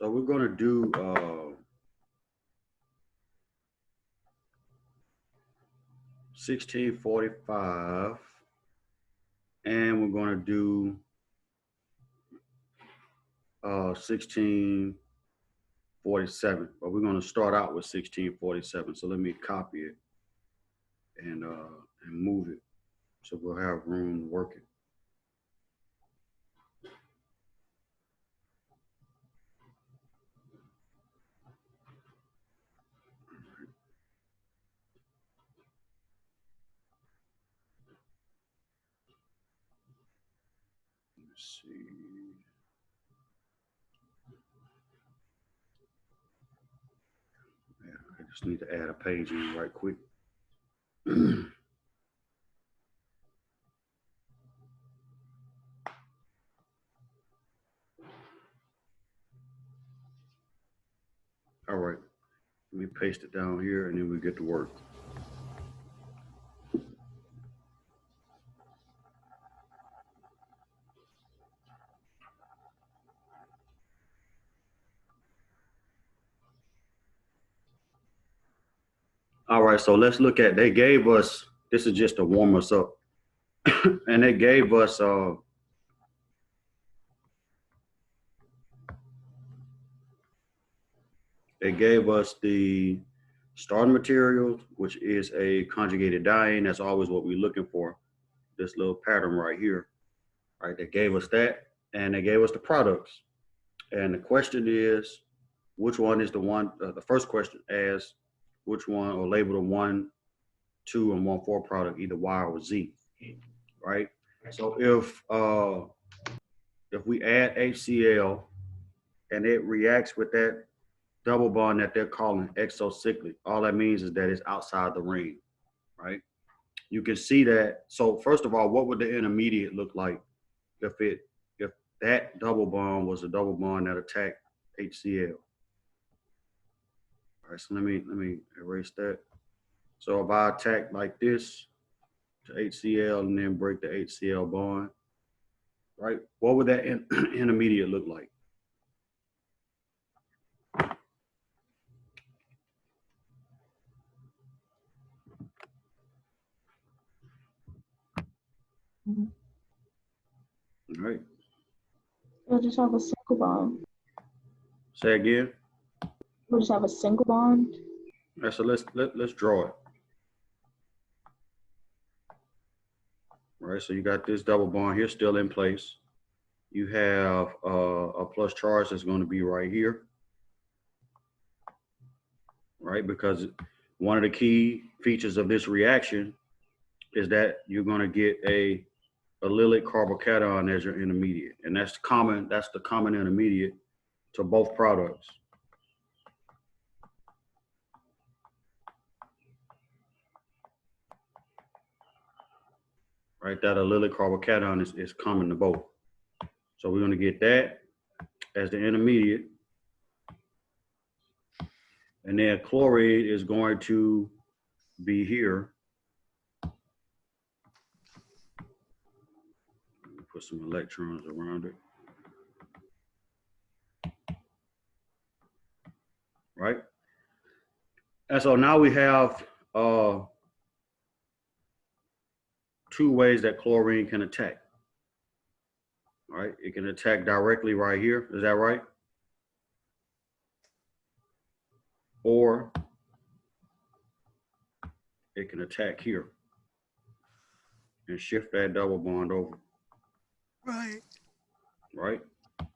So we're going to do 1645, and we're going to do 1647, but we're going to start out with 1647. So let me copy it and move it so we'll have room to work it. Let's see. Yeah, I just need to add a page in right quick. All right, let me paste it down here and then we get to work. All right, so let's look at, they gave us, this is just to warm us up. And they gave us the starting material, which is a conjugated diene. That's always what we're looking for, this little pattern right here. All right, they gave us that, and they gave us the products. And the question is, which one is the one, the first question asks which one, or label the 1, 2, and 1, 4 product, either Y or Z, right? So if we add HCl and it reacts with that double bond that they're calling exocyclic, all that means is that it's outside the ring, right? You can see that. So first of all, what would the intermediate look like if that double bond was a double bond that attacked HCl? All right, so let me erase that. So if I attack like this to HCl and then break the HCl bond, right? What would that intermediate look like? Mm-hmm. All right. We'll just have a single bond. Say again. We'll just have a single bond. All right, so let's draw it. All right, so you got this double bond here still in place. You have a plus charge that's going to be right here, right? Because one of the key features of this reaction is that you're going to get a allylic carbocation as your intermediate, and that's common. That's the common intermediate to both products. Right, that allylic carbocation is common to both. So we're going to get that as the intermediate. And then chloride is going to be here. Put some electrons around it. Right? And so now we have 2 ways that chlorine can attack. All right, it can attack directly right here. Is that right? Or it can attack here and shift that double bond over. Right. Right?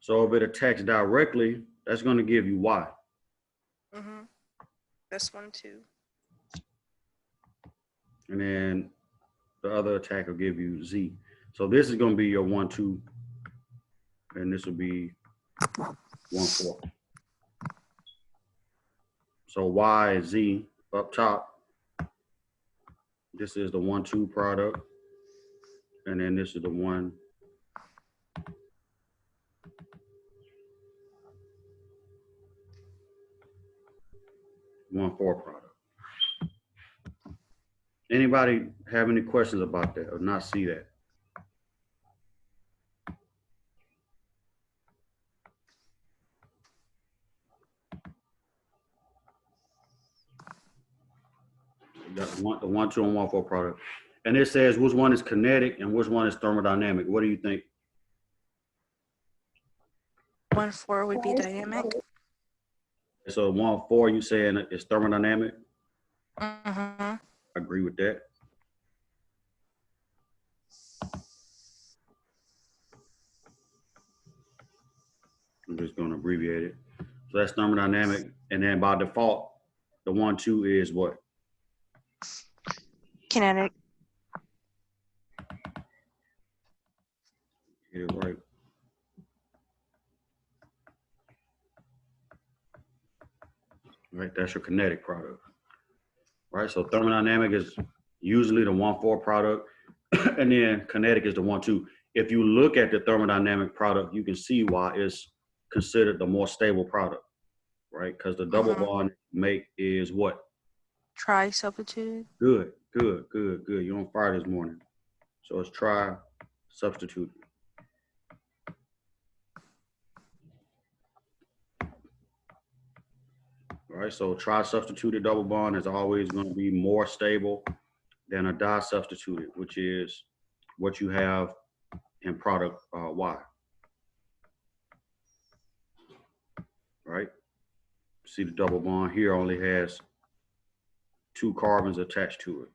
So if it attacks directly, that's going to give you Y. Mm-hmm. That's 1, 2. And then the other attack will give you Z. So this is going to be your 1, 2, and this will be 1, 4. So Y is Z up top. This is the 1, 2 product. And then this is the 1, 4 product. Anybody have any questions about that or not see that? the 1, 2, and 1, 4 product. And it says which one is kinetic and which one is thermodynamic. What do you think? 1, 4 would be dynamic. So 1, 4, you saying it's thermodynamic? Mm-hmm. I agree with that. I'm just going to abbreviate it. So that's thermodynamic. And then by default, the 1, 2 is what? Kinetic. Get it right. Right, that's your kinetic product. Right, so thermodynamic is usually the 1, 4 product, and then kinetic is the 1, 2. If you look at the thermodynamic product, you can see why it's considered the more stable product, right? Because the double bond make is what? Tri-substituted. Good. You're on fire this morning. So it's tri-substituted. All right, so tri-substituted double bond is always going to be more stable than a di-substituted, which is what you have in product Y. Right? See the double bond here only has 2 carbons attached to it.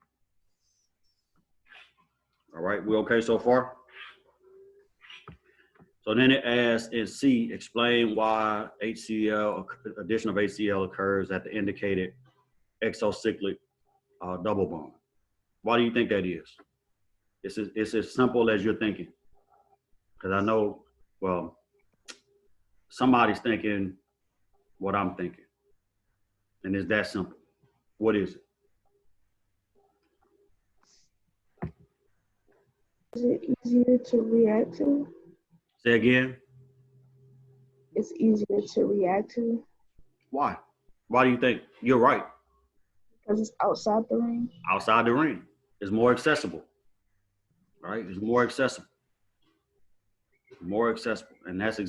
All right, we okay so far? So then it asks in C, explain why HCl, addition of HCl occurs at the indicated exocyclic double bond. Why do you think that is? It's as simple as you're thinking. Because I know, well, somebody's thinking what I'm thinking. And it's that simple. What is it? Is it easier to react to? Say again. It's easier to react to Why? Why do you think? You're right. because it's outside the ring. Outside the ring. It's more accessible. Right? It's more accessible. More accessible. And that's the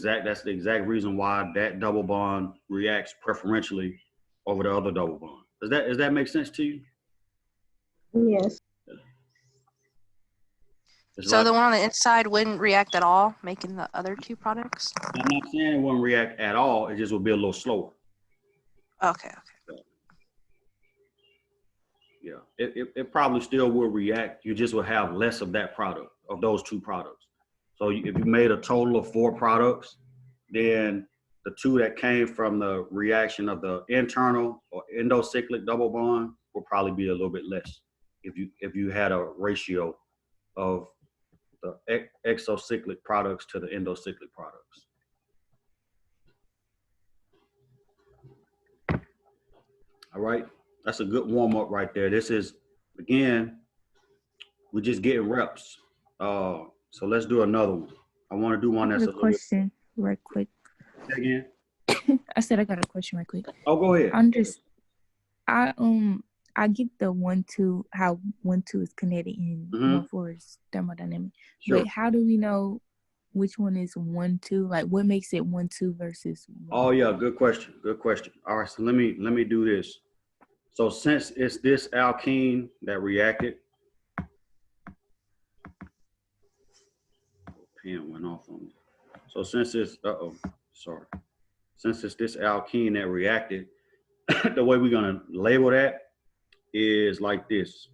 exact reason why that double bond reacts preferentially over the other double bond. Does that make sense to you? Yes. It's So like, the one on the inside wouldn't react at all, making the other 2 products? I'm not saying it wouldn't react at all, it just would be a little slower. Okay. Yeah, it probably still will react. You just will have less of that product, of those 2 products. So if you made a total of 4 products, then the 2 that came from the reaction of the internal or endocyclic double bond will probably be a little bit less if you had a ratio of the exocyclic products to the endocyclic products. All right, that's a good warm up right there. This is, again, we're just getting reps. So let's do another one. I want to do one that's a question right quick. Say again. I said I got a question right quick. Oh, go ahead. I get the 1, 2, how 1, 2 is kinetic and 1, 4 is thermodynamic. Sure. But how do we know which one is 1, 2? Like what makes it 1, 2 versus 1? Oh yeah, good question. All right, so let me do this. So since it's this alkene that reacted, pen went off on me. So since it's since it's this alkene that reacted, the way we're gonna label that is like this.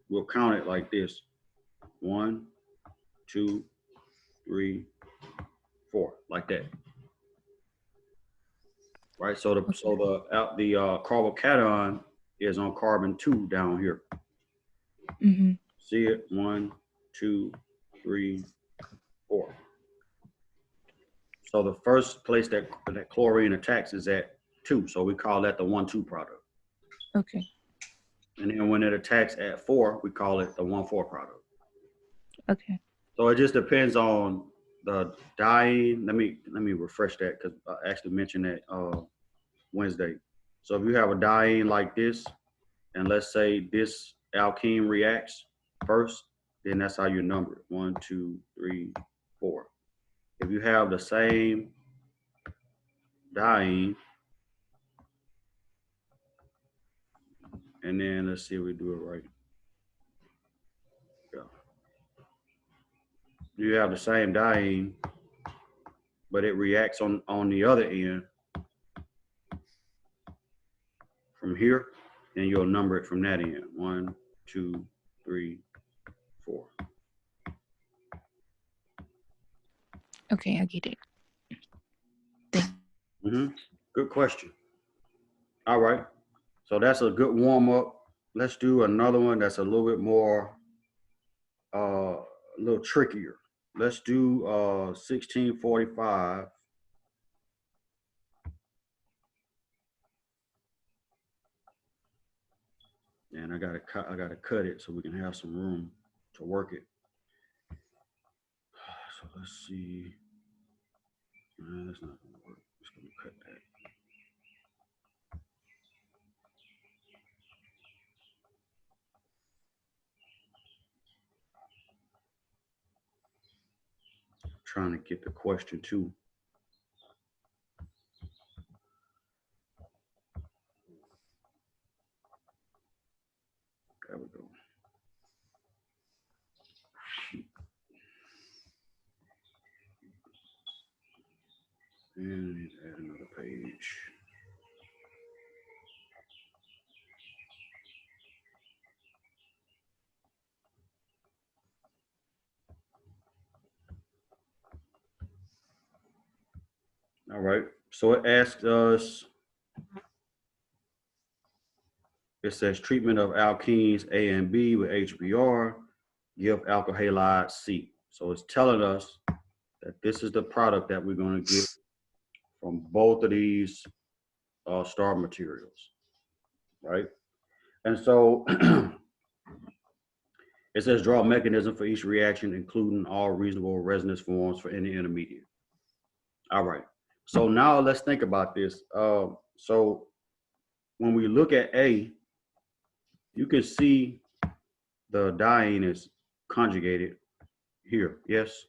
We'll count it like this: 1, 2, 3, 4, like that. Right. So the carbocation is on carbon 2 down here. Mm-hmm. See it? 1, 2, 3, 4. So the first place that chlorine attacks is at 2. So we call that the 1, 2 product. Okay. And then when it attacks at 4, we call it the 1, 4 product. Okay. So it just depends on the diene. Let me refresh that because I actually mentioned that Wednesday. So if you have a diene like this, and let's say this alkene reacts first, then that's how you number it: 1, 2, 3, 4. If you have the same diene And then let's see if we do it right. Yeah. You have the same diene, but it reacts on the other end from here, and you'll number it from that end. 1, 2, 3, 4. Okay, I get it. Good question. All right. So that's a good warm up. Let's do another one that's a little bit more, a little trickier. Let's do 1645. And I gotta cut it so we can have some room to work it. So let's see. That's not gonna work. Just gonna cut that. Trying to get the question too. There we go. And add another page. All right. So it asks us, it says treatment of alkenes A and B with HBr, give alkyl halide C. So it's telling us that this is the product that we're going to get from both of these starting materials, right? And so it says draw a mechanism for each reaction, including all reasonable resonance forms for any intermediate. All right. So now let's think about this. So when we look at A, you can see the diene is conjugated here. Yes.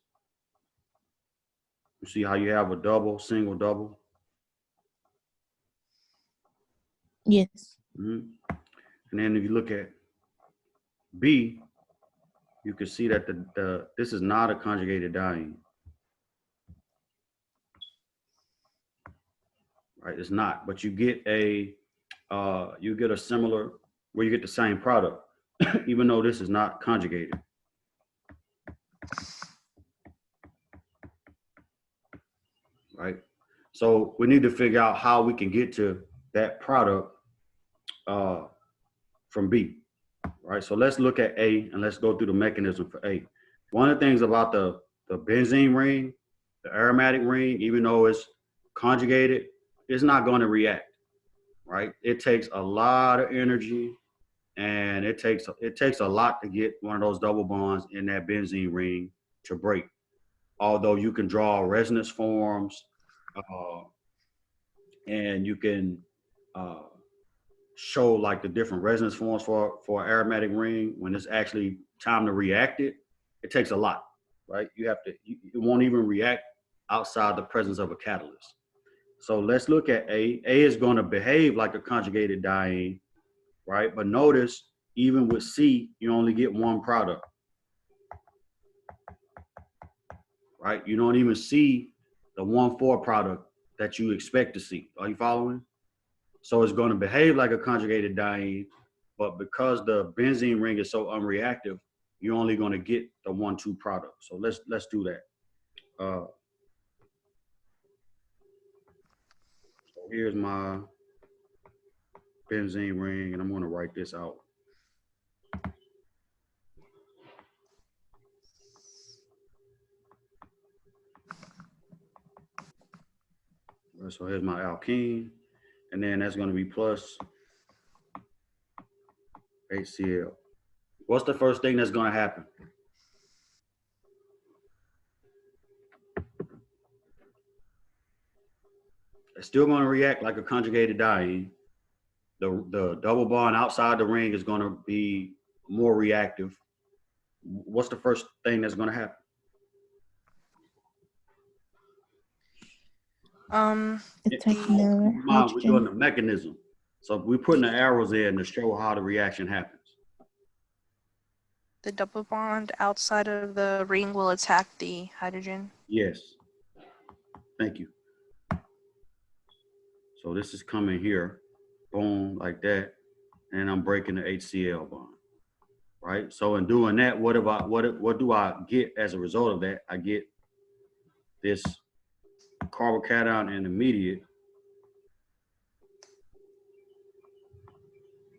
You see how you have a double, single, double? Yes. And then if you look at B, you can see that this is not a conjugated diene. Right, it's not, but you get a similar, where you get the same product, even though this is not conjugated. Right, so we need to figure out how we can get to that product from B. Right, so let's look at A and let's go through the mechanism for A. One of the things about the benzene ring, the aromatic ring, even though it's conjugated, it's not going to react. Right, it takes a lot of energy, and it takes a lot to get one of those double bonds in that benzene ring to break. Although you can draw resonance forms, and you can show like the different resonance forms for aromatic ring, when it's actually time to react it, it takes a lot, right? You have to, it won't even react outside the presence of a catalyst. So let's look at A. A is going to behave like a conjugated diene, right? But notice, even with C, you only get one product, right? You don't even see the 1,4 product that you expect to see. Are you following? So it's going to behave like a conjugated diene, but because the benzene ring is so unreactive, you're only going to get the 1,2 product. So let's do that. So here's my benzene ring, and I'm going to write this out. So here's my alkene, and then that's going to be plus HCl. What's the first thing that's going to happen? It's still going to react like a conjugated diene. The double bond outside the ring is going to be more reactive. What's the first thing that's going to happen? It's taking the We're doing the mechanism. So we're putting the arrows in to show how the reaction happens. The double bond outside of the ring will attack the hydrogen. Yes. Thank you. So this is coming here, boom, like that, and I'm breaking the HCl bond, right? So in doing that, what do I get as a result of that? I get this carbocation intermediate,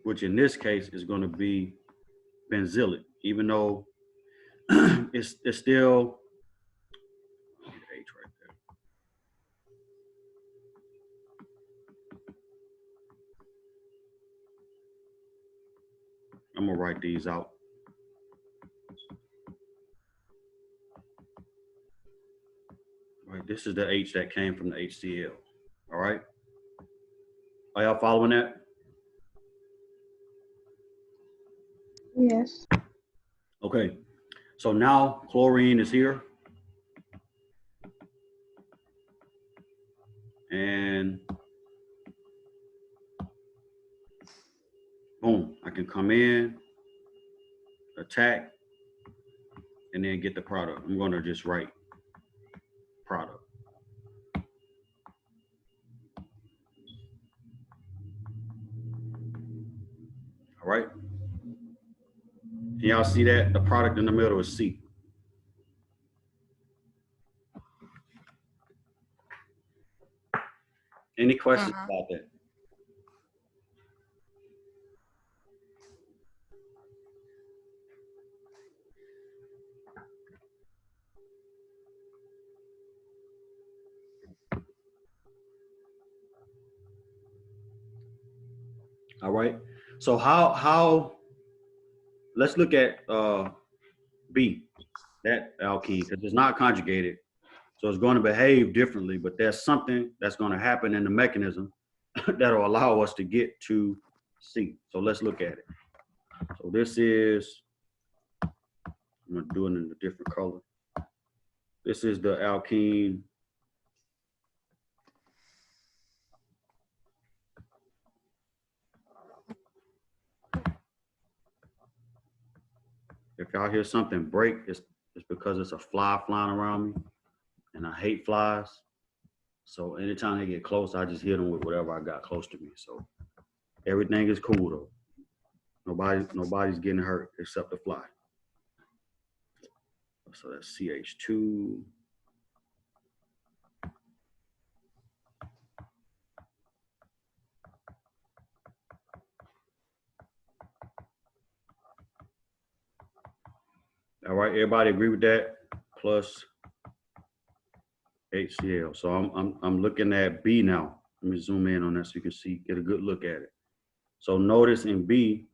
which in this case is going to be benzylic, even though it's still H right there. I'm gonna write these out. All right, this is the H that came from the HCl. All right. Are y'all following that? Yes. Okay. So now chlorine is here. And boom, I can come in, attack, and then get the product. I'm gonna just write product. All right. Can y'all see that? The product in the middle is C. Any questions about that? All right. So how let's look at B, that alkene, because it's not conjugated. So it's going to behave differently, but there's something that's going to happen in the mechanism that'll allow us to get to C. So let's look at it. So this is, I'm going to do it in a different color. This is the alkene. If y'all hear something break, it's because it's a fly flying around me, and I hate flies. So anytime they get close, I just hit them with whatever I got close to me. So everything is cool though. Nobody's getting hurt except the fly. So that's CH2. All right, everybody agree with that? Plus HCl. So I'm looking at B now. Let me zoom in on that so you can see, get a good look at it. So notice in B,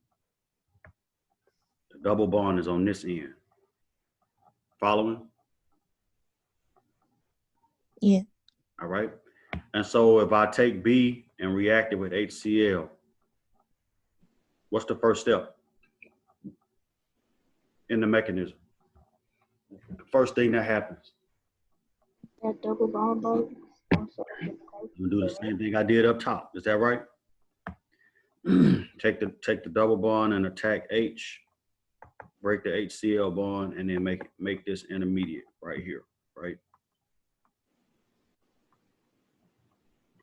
the double bond is on this end. Following? Yeah. All right. And so if I take B and react it with HCl, what's the first step in the mechanism? The first thing that happens. That double bond break. I'm gonna do the same thing I did up top. Is that right? Take the double bond and attack H, break the HCl bond, and then make this intermediate right here, right?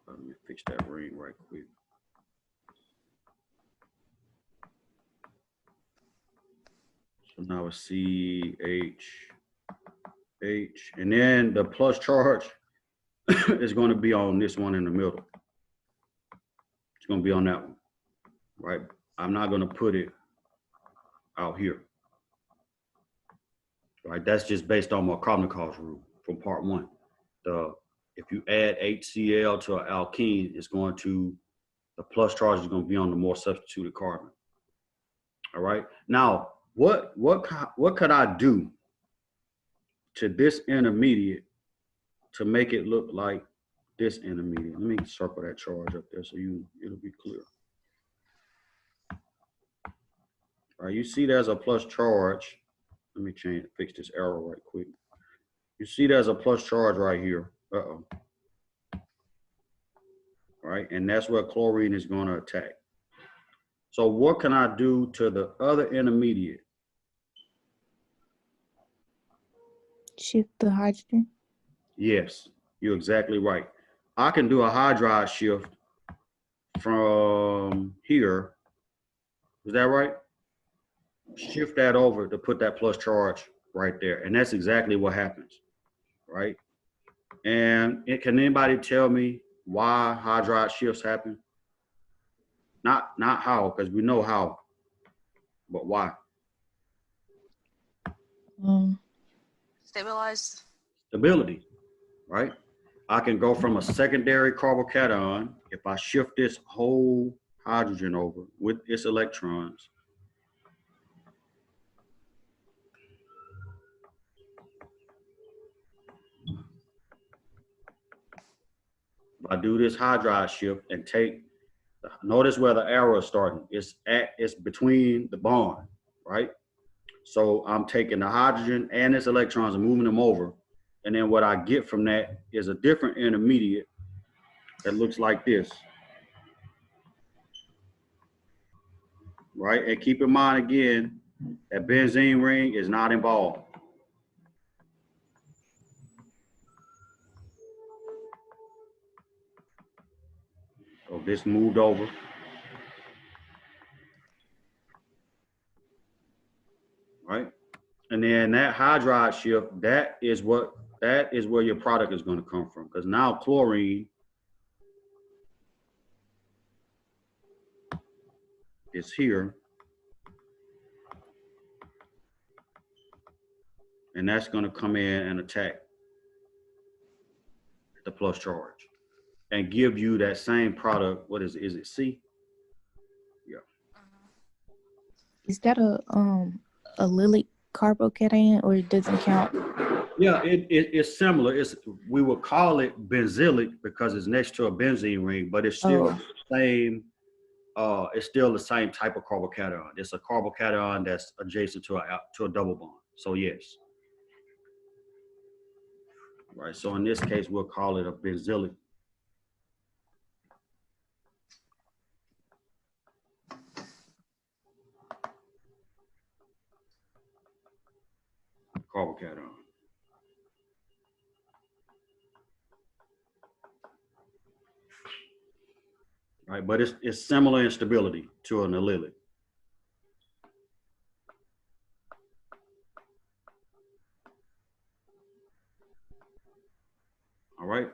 Let me fix that ring right quick. So now it's CH, and then the plus charge is going to be on this one in the middle. It's going to be on that one, right? I'm not going to put it out here, right? That's just based on my Cont'd rule from part 1. If you add HCl to an alkene, the plus charge is going to be on the more substituted carbon. All right. Now, what could I do to this intermediate to make it look like this intermediate? Let me circle that charge up there so it'll be clear. All right, you see there's a plus charge. Let me fix this arrow right quick. You see there's a plus charge right here. Uh-oh. All right? And that's where chlorine is going to attack. So what can I do to the other intermediate? Shift the hydrogen. Yes, you're exactly right. I can do a hydride shift from here. Is that right? Shift that over to put that plus charge right there. And that's exactly what happens, right? And can anybody tell me why hydride shifts happen? Not how, because we know how, but why? Stabilized. Stability, right? I can go from a secondary carbocation, if I shift this whole hydrogen over with its electrons, if I do this hydride shift and take, notice where the arrow is starting. It's between the bond, right? So I'm taking the hydrogen and its electrons and moving them over. And then what I get from that is a different intermediate that looks like this, right? And keep in mind again, that benzene ring is not involved. So this moved over. Right? And then that hydride shift, that is where your product is going to come from. Because now chlorine is here. And that's going to come in and attack the plus charge and give you that same product. What is it? Is it C? Yeah. Is that a allylic carbocation, or it doesn't count? Yeah, it's similar. We would call it benzylic because it's next to a benzene ring, but it's still the same. It's still the same type of carbocation. It's a carbocation that's adjacent to a double bond. So yes. Right. So in this case, we'll call it a benzylic carbocation. Right, but it's similar in stability to an allylic. All right.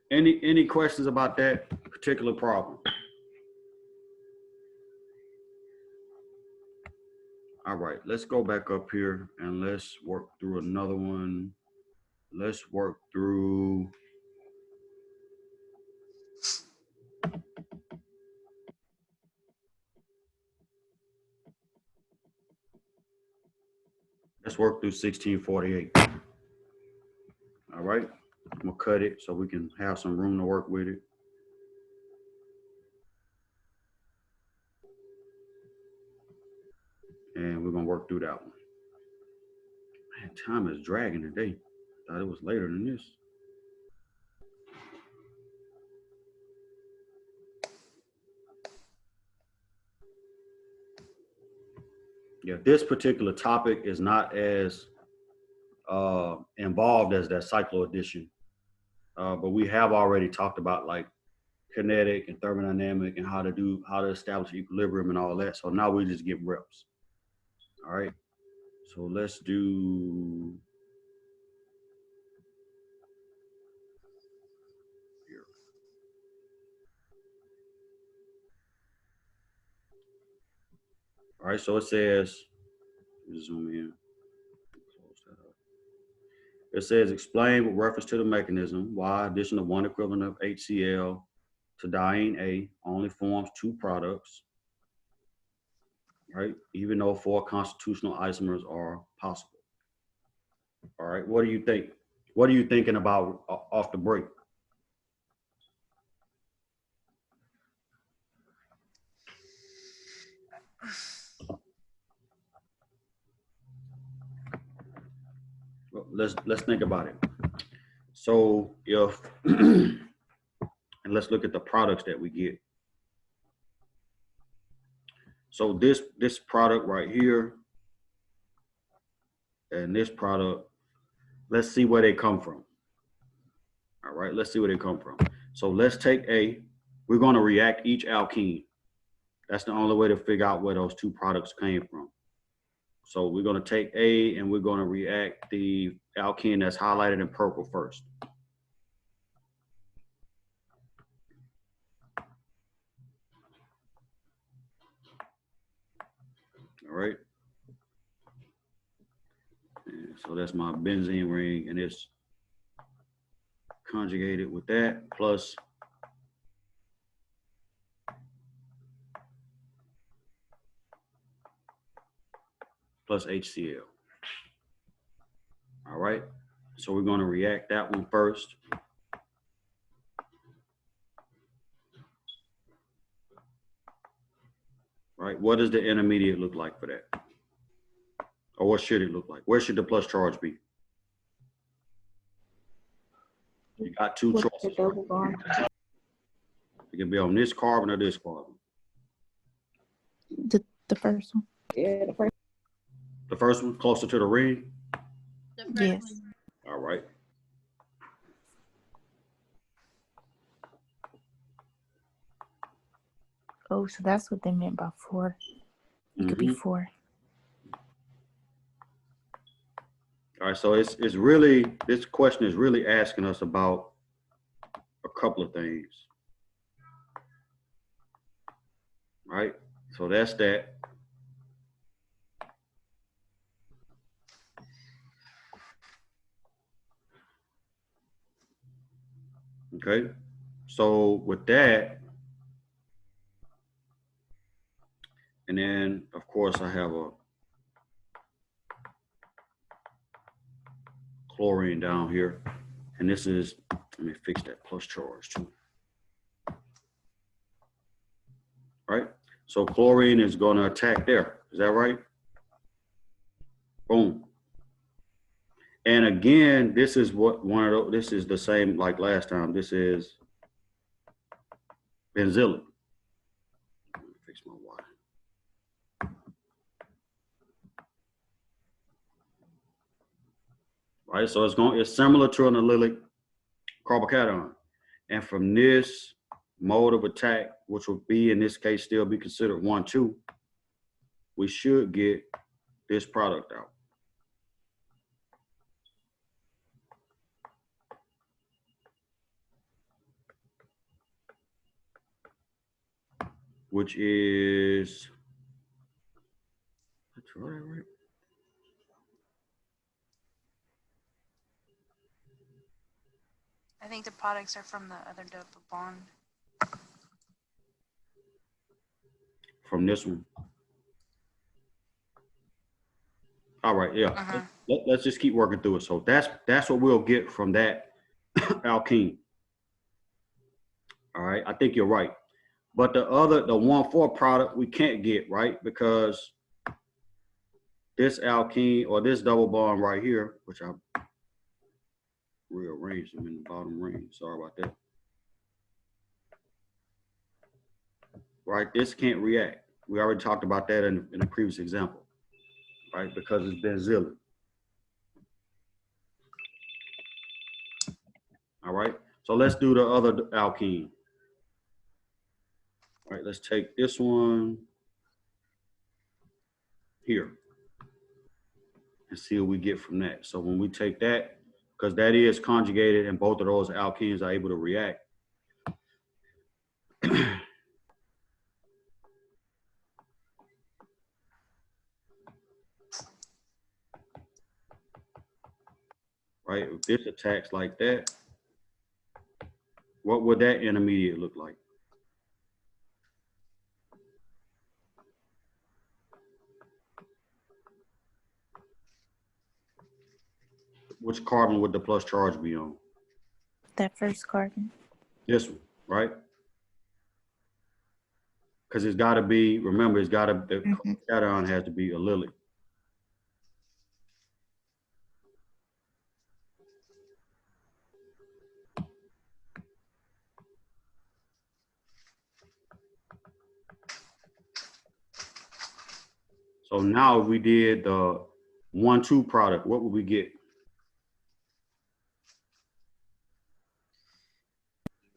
Any questions about that particular problem? All right, let's go back up here and let's work through another one. Let's work through. Let's work through 1648. All right, I'm gonna cut it so we can have some room to work with it. And we're gonna work through that one. Man, time is dragging today. Thought it was later than this. Yeah, this particular topic is not as involved as that cycloaddition, but we have already talked about like kinetic and thermodynamic and how to establish equilibrium and all that. So now we just get reps. All right. So let's do here. All right. So it says, zoom in. Close that up. It says explain with reference to the mechanism why addition of one equivalent of HCl to diene A only forms two products, right? Even though four constitutional isomers are possible. All right, what do you think? What are you thinking about off the break? Well, let's think about it. So if, and And let's look at the products that we get. So this product right here and this product, let's see where they come from. All right, let's see where they come from. So let's take A. We're going to react each alkene. That's the only way to figure out where those two products came from. So we're going to take A and we're going to react the alkene that's highlighted in purple first. All right. And so that's my benzene ring, and it's conjugated with that plus HCl. All right. So we're going to react that one first. Right. What does the intermediate look like for that? Or what should it look like? Where should the plus charge be? You got two With the choices. double bond. It can be on this carbon or this carbon. The first one. Yeah, The first one closer to the ring. Yes. All right. Oh, so that's what they meant by 4. It could be 4. All right, so it's really, this question is really asking us about a couple of things. Right? So that's that. Okay. So with that, and then of course I have a chlorine down here. And this is, let me fix that plus charge too. Right? So chlorine is going to attack there. Is that right? Boom. And again, this is what one of those, this is the same like last time. This is benzylic. Let me fix my water. Right, so it's similar to an allylic carbocation. And from this mode of attack, which would be in this case still be considered 1,2, we should get this product out. Which is, that's right? I think the products are from the other double bond. From this one. All right, yeah. Let's just keep working through it. So that's what we'll get from that alkene. All right, I think you're right. But the 1,4 product we can't get, right? Because this alkene or this double bond right here, which I rearranged them in the bottom ring. Sorry about that. Right, this can't react. We already talked about that in a previous example, right? Because it's benzylic. All right, so let's do the other alkene. All right, let's take this one here and see what we get from that. So when we take that, because that is conjugated and both of those alkenes are able to react. Right, if this attacks like that, what would that intermediate look like? Which carbon would the plus charge be on? That first carbon. This one, right? Because it's got to be, remember, it's got to, the cation has to be allylic. So now if we did the 1,2 product, what would we get?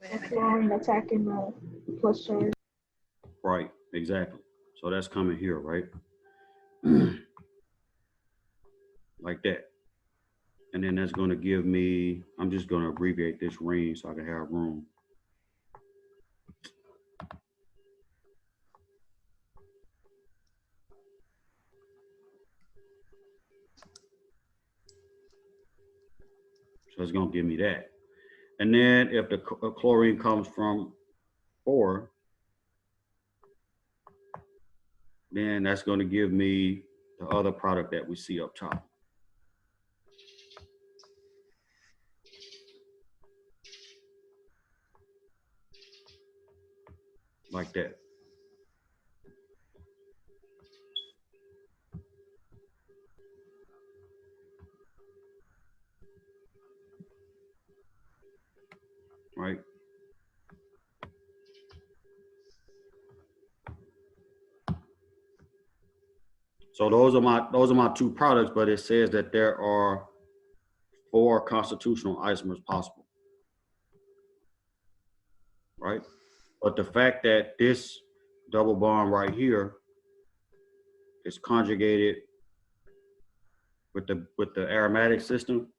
The chlorine attacking the plus charge. Right, exactly. So that's coming here, right? Like that. And then that's going to give me, I'm just going to abbreviate this ring so I can have room. So it's going to give me that. And then if the chlorine comes from 4, then that's going to give me the other product that we see up top. Like that. Right. So those are my 2 products, but it says that there are 4 constitutional isomers possible. Right? But the fact that this double bond right here is conjugated with the aromatic system,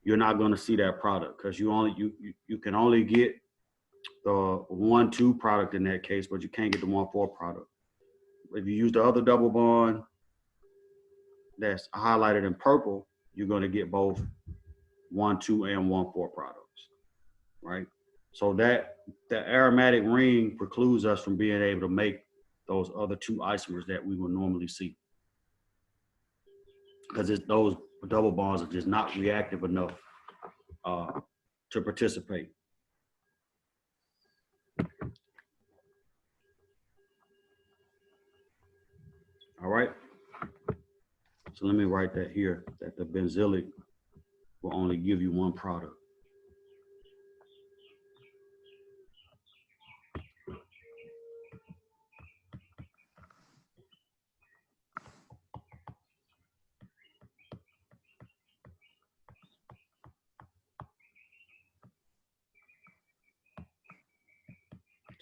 you're not going to see that product because you can only get the 1,2 product in that case, but you can't get the 1,4 product. If you use the other double bond that's highlighted in purple, you're going to get both 1,2 and 1,4 products, right? So that the aromatic ring precludes us from being able to make those other 2 isomers that we would normally see, because those double bonds are just not reactive enough to participate. All right. So let me write that here, that the benzylic will only give you 1 product.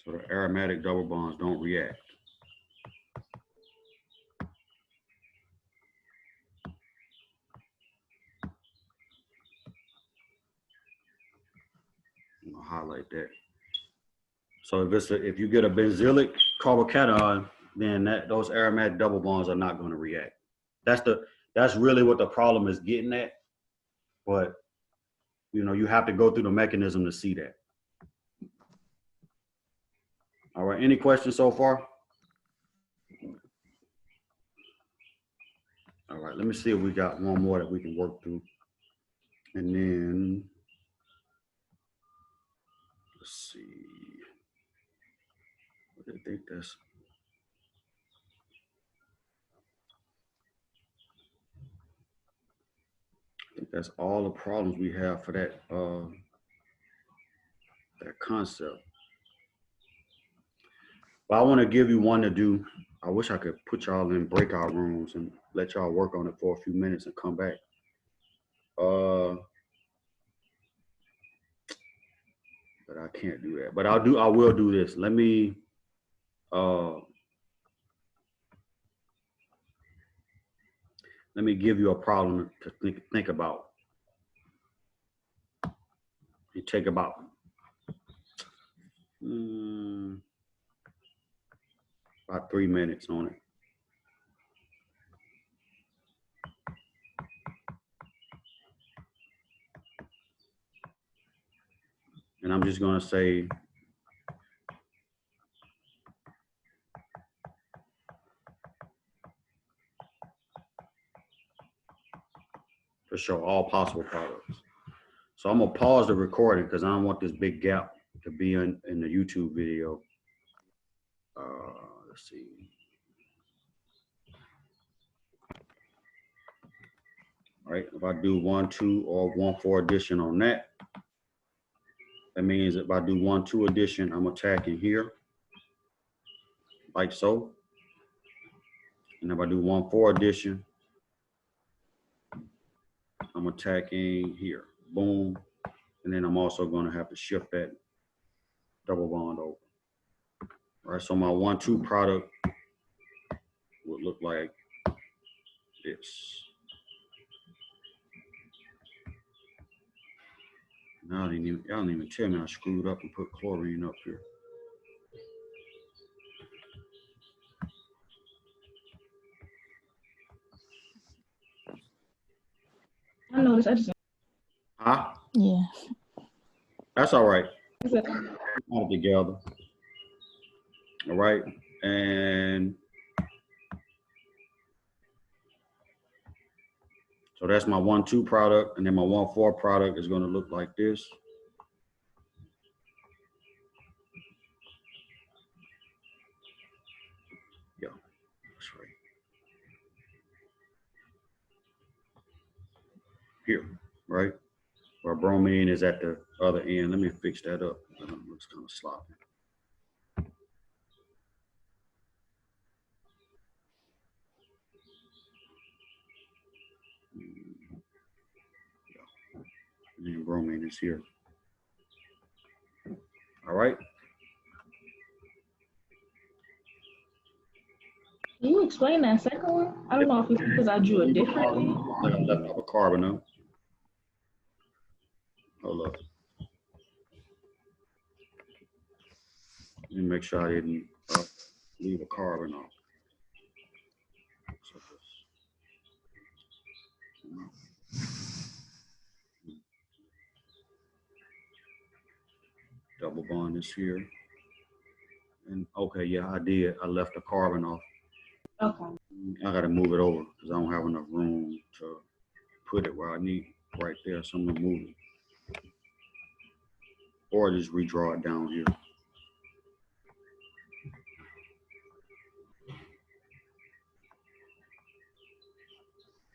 So the aromatic double bonds don't react. I'll highlight that. So if you get a benzylic carbocation, then those aromatic double bonds are not going to react. That's really what the problem is getting at. But you have to go through the mechanism to see that. All right. Any questions so far? All right. Let me see if we got one more that we can work through, and then let's see. I think that's all the problems we have for that concept. But I want to give you one to do. I wish I could put y'all in breakout rooms and let y'all work on it for a few minutes and come back. But I can't do that. But I will do this. Let me give you a problem to think about. You take about 3 minutes on it. And I'm just going to say, to show all possible products. So I'm going to pause the recording because I don't want this big gap to be in the YouTube video. Let's see. All right, if I do 1,2 or 1,4 addition on that, that means if I do 1,2 addition, I'm attacking here, like so. And if I do 1,4 addition, I'm attacking here, boom. And then I'm also gonna have to shift that double bond over. All right, so my 1,2 product would look like this. Now y'all didn't even tell me I screwed up and put chlorine up here. I noticed. I just. Huh? Yeah. That's all right. All together. All right, and so that's my 1,2 product, and then my 1,4 product is going to look like this. Yeah, that's right. Here, right? Where bromine is at the other end. Let me fix that up. It looks kind of sloppy. And then bromine is here. All right. Can you explain that second one? I don't know if it's because I drew it differently. I left off a carbon out. Hold up. Let me make sure I didn't leave a carbon off. So double bond is here. And okay, yeah, I did. I left the carbon off. Okay. I got to move it over because I don't have enough room to put it where I need right there. So I'm gonna move it, or just redraw it down here.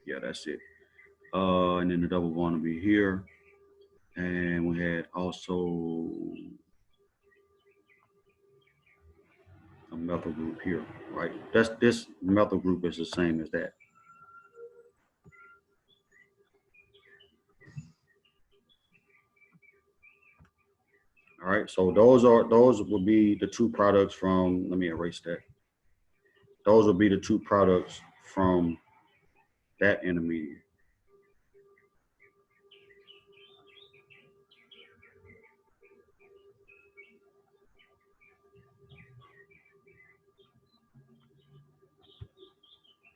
Yeah, that's it. And then the double bond will be here, and we had also a methyl group here, right? This methyl group is the same as that. All right, so those will be the two products from, let me erase that. Those will be the two products from that intermediate.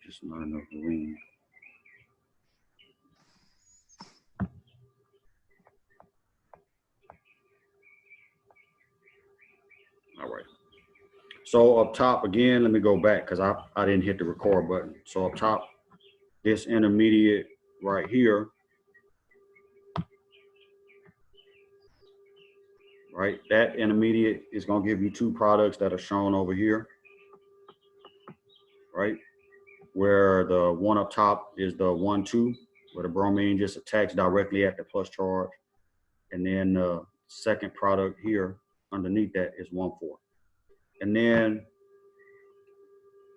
Just not enough room. All right. So up top again, let me go back because I didn't hit the record button. So up top, this intermediate right here, right? That intermediate is going to give you two products that are shown over here, right? Where the one up top is the 1,2, where the bromine just attacks directly at the plus charge. And then the second product here underneath that is 1,4. And then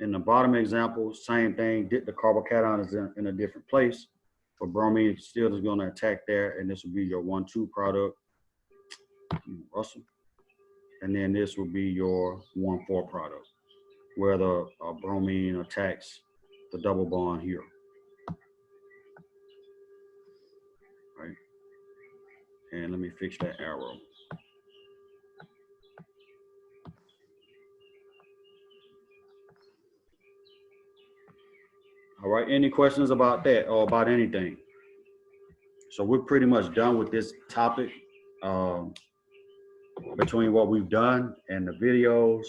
in the bottom example, same thing, the carbocation is in a different place, but bromine still is going to attack there, and this will be your 1,2 product, Russell. And then this will be your 1,4 product, where the bromine attacks the double bond here. Right? And let me fix that arrow. All right, any questions about that or about anything? So we're pretty much done with this topic. Between what we've done and the videos,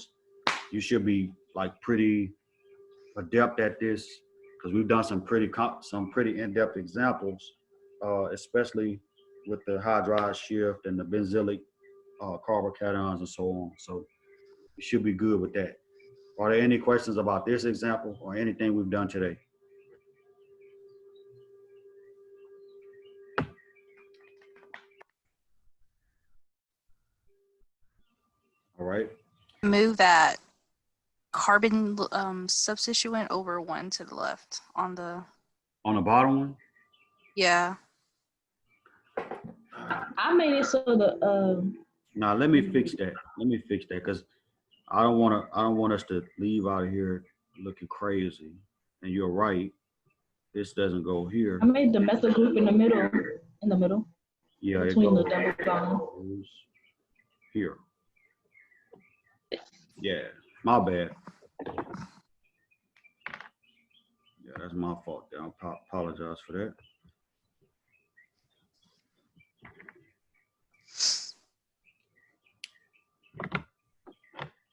you should be like pretty adept at this because we've done some pretty in-depth examples, especially with the hydride shift and the benzylic carbocations and so on. So you should be good with that. Are there any questions about this example or anything we've done today? All right. Move that carbon substituent over 1 to the left on the, On the bottom one? yeah. I made it so the Now let me fix that. Let me fix that because I don't want us to leave out of here looking crazy. And you're right. This doesn't go here. I made the methyl group in the middle. In the middle. Yeah, it Between the goes double bond. here. Yeah, my bad. Yeah, that's my fault. I apologize for that.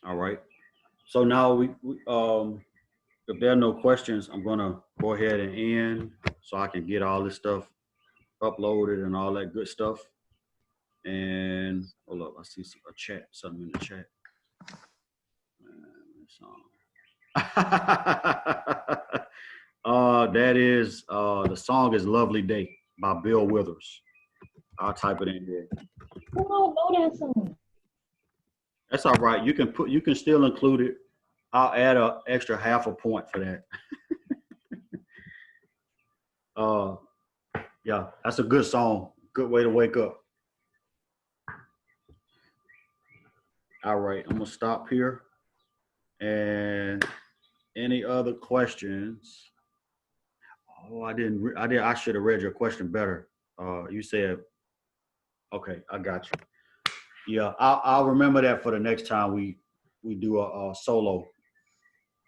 All right. So now we if there are no questions, I'm gonna go ahead and end so I can get all this stuff uploaded and all that good stuff. And hold up, I see a chat, something in the chat. That is the song is "Lovely Day" by Bill Withers. I'll type it in here. Who don't know that song? That's all right. You can still include it. I'll add an extra half a point for that. Yeah, that's a good song. Good way to wake up. All right, I'm gonna stop here. And any other questions? Oh, I should have read your question better. You said, okay, I got you. Yeah, I'll remember that for the next time we do a solo,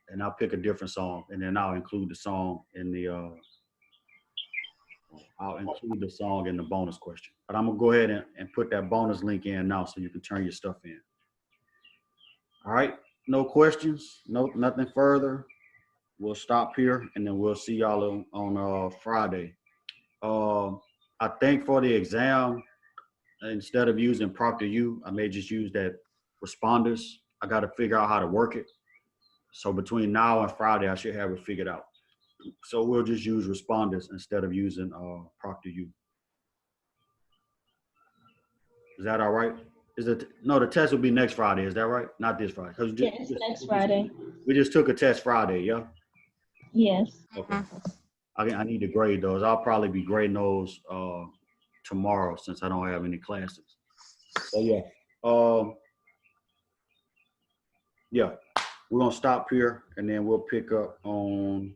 and I'll pick a different song, and then I'll include the song in the bonus question. But I'm gonna go ahead and put that bonus link in now so you can turn your stuff in. All right, no questions, nothing further. We'll stop here, and then we'll see y'all on Friday. I think for the exam, instead of using ProctorU, I may just use that responders. I got to figure out how to work it. So between now and Friday, I should have it figured out. So we'll just use responders instead of using ProctorU. Is that all right? No, the test will be next Friday. Is that right? Not this Friday. Yes, next Friday. We just took a test Friday, yeah? Yes. Okay. I need to grade those. I'll probably be grading those tomorrow since I don't have any classes. So yeah, we're gonna stop here and then we'll pick up on